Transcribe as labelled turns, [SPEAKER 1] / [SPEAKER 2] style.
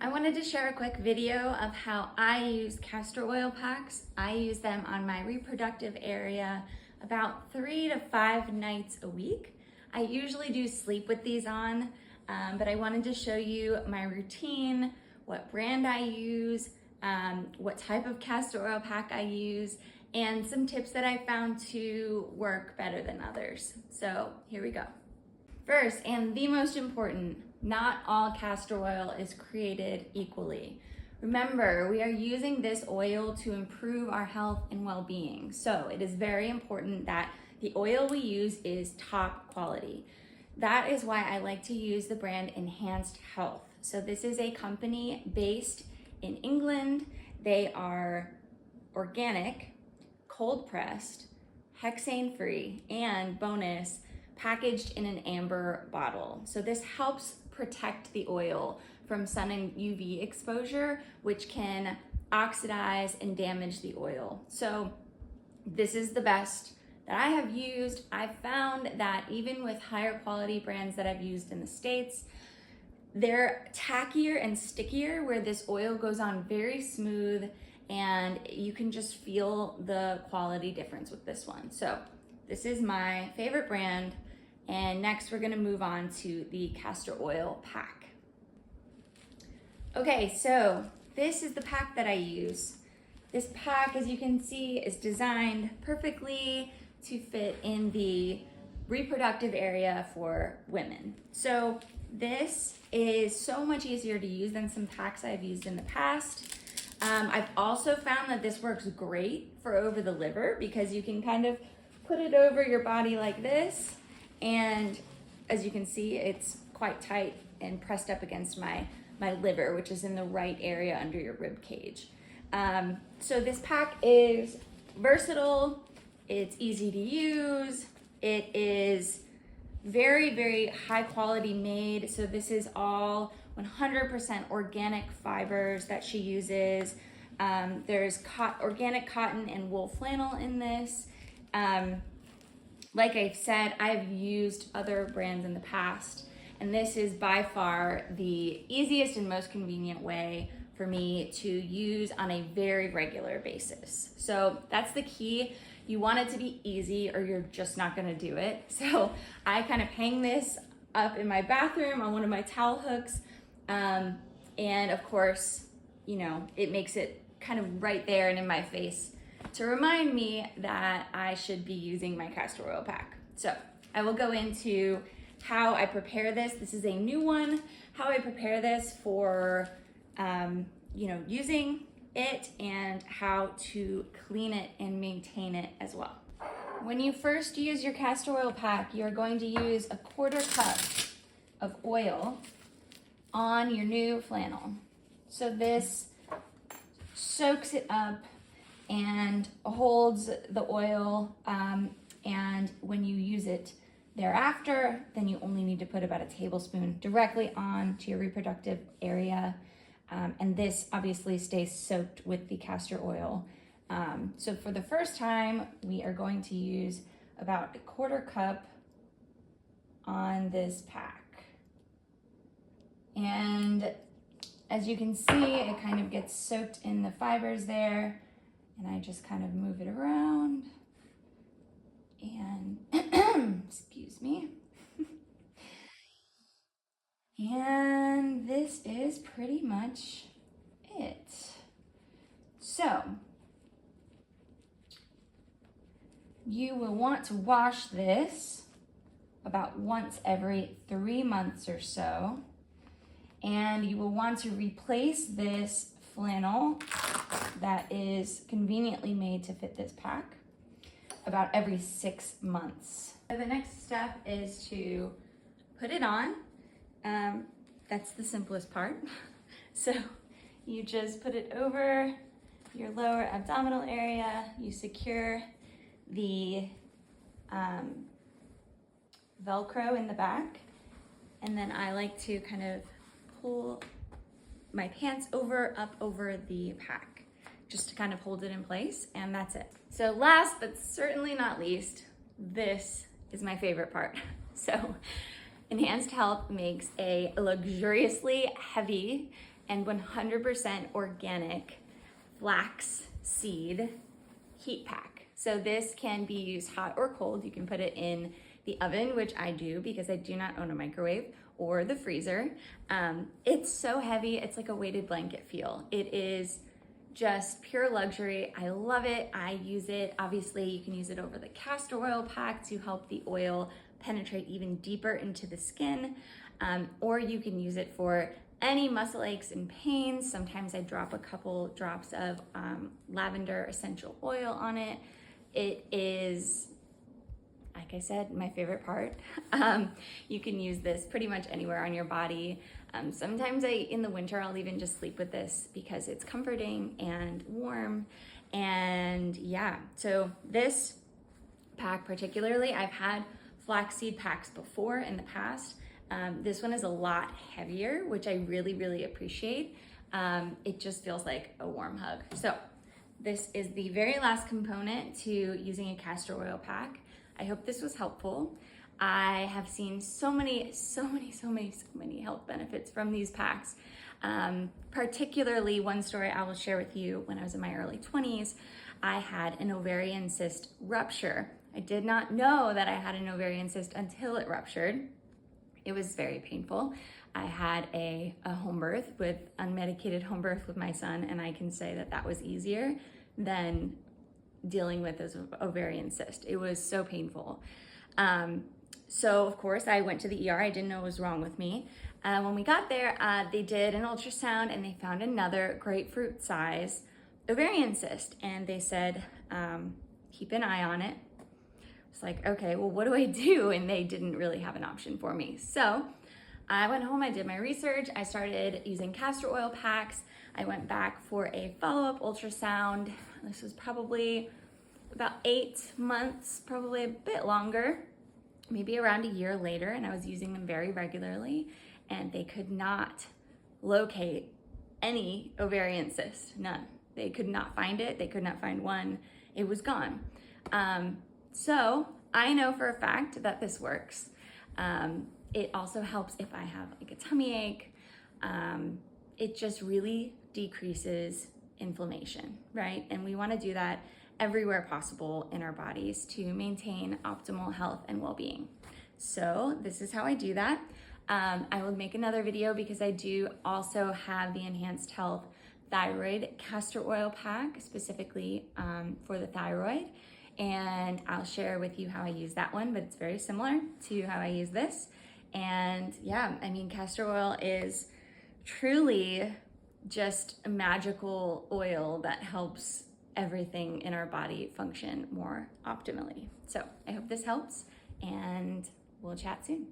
[SPEAKER 1] I wanted to share a quick video of how I use castor oil packs. I use them on my reproductive area about 3 to 5 nights a week. I usually do sleep with these on, but I wanted to show you my routine, what brand I use, what type of castor oil pack I use, and some tips that I found to work better than others. So here we go. First, and the most important, not all castor oil is created equally. Remember, we are using this oil to improve our health and well-being. So it is very important that the oil we use is top quality. That is why I like to use the brand Enhanced Health. So this is a company based in England. They are organic, cold pressed, hexane free, and bonus, packaged in an amber bottle. So this helps protect the oil from sun and UV exposure, which can oxidize and damage the oil. So this is the best that I have used. I've found that even with higher quality brands that I've used in the States, they're tackier and stickier, where this oil goes on very smooth and you can just feel the quality difference with this one. So this is my favorite brand. And next we're gonna move on to the castor oil pack. Okay, so this is the pack that I use. This pack, as you can see, is designed perfectly to fit in the reproductive area for women. So this is so much easier to use than some packs I've used in the past. I've also found that this works great for over the liver, because you can kind of put it over your body like this. And as you can see, it's quite tight and pressed up against my liver, which is in the right area under your rib cage. So this pack is versatile, it's easy to use, it is very, very high quality made. So this is all 100% organic fibers that she uses. There's organic cotton and wool flannel in this. Like I've said, I've used other brands in the past, and this is by far the easiest and most convenient way for me to use on a very regular basis. So that's the key. You want it to be easy or you're just not gonna do it. So I kind of hang this up in my bathroom on one of my towel hooks. And of course, you know, it makes it kind of right there and in my face to remind me that I should be using my castor oil pack. So I will go into how I prepare this. This is a new one, how I prepare this for, using it, and how to clean it and maintain it as well. When you first use your castor oil pack, you're going to use a 1/4 cup of oil on your new flannel. So this soaks it up and holds the oil, and when you use it thereafter, then you only need to put about a tablespoon directly on to your reproductive area, and this obviously stays soaked with the castor oil. So for the first time, we are going to use about a 1/4 cup on this pack. And as you can see, it kind of gets soaked in the fibers there, and I just kind of move it around and excuse me. And this is pretty much it. So you will want to wash this about once every 3 months or so. And you will want to replace this flannel that is conveniently made to fit this pack about every 6 months. So the next step is to put it on. That's the simplest part. So you just put it over your lower abdominal area, you secure the Velcro in the back, and then I like to kind of pull my pants up over the pack, just to kind of hold it in place, and that's it. So last but certainly not least, this is my favorite part. So Enhanced Health makes a luxuriously heavy and 100% organic flax seed heat pack. So this can be used hot or cold. You can put it in the oven, which I do because I do not own a microwave, or the freezer. It's so heavy, it's like a weighted blanket feel. It is just pure luxury. I love it. I use it. Obviously, you can use it over the castor oil pack to help the oil penetrate even deeper into the skin, or you can use it for any muscle aches and pains. Sometimes I drop a couple drops of lavender essential oil on it. It is, like I said, my favorite part. You can use this pretty much anywhere on your body. Sometimes in the winter, I'll even just sleep with this because it's comforting and warm. And yeah, so this pack particularly, I've had flaxseed packs before in the past. This one is a lot heavier, which I really, really appreciate. It just feels like a warm hug. So this is the very last component to using a castor oil pack. I hope this was helpful. I have seen so many health benefits from these packs. Particularly one story I will share with you. When I was in my early 20s, I had an ovarian cyst rupture. I did not know that I had an ovarian cyst until it ruptured. It was very painful. I had a home birth, with unmedicated home birth with my son, and I can say that that was easier than dealing with this ovarian cyst. It was so painful. So of course I went to the ER. I didn't know what was wrong with me. When we got there, they did an ultrasound and they found another grapefruit size ovarian cyst. And they said, keep an eye on it. It's like, okay, well, what do I do? And they didn't really have an option for me. So I went home, I did my research. I started using castor oil packs. I went back for a follow-up ultrasound. This was probably about 8 months, probably a bit longer, maybe around a year later, and I was using them very regularly, and they could not locate any ovarian cyst, none. They could not find it. They could not find one. It was gone. So I know for a fact that this works. It also helps if I have like a tummy ache. It just really decreases inflammation, right? And we want to do that everywhere possible in our bodies to maintain optimal health and well-being. So this is how I do that. I will make another video because I do also have the Enhanced Health Thyroid Castor Oil Pack, specifically for the thyroid. And I'll share with you how I use that one, but it's very similar to how I use this. And yeah, I mean, castor oil is truly just a magical oil that helps everything in our body function more optimally. So I hope this helps, and we'll chat soon.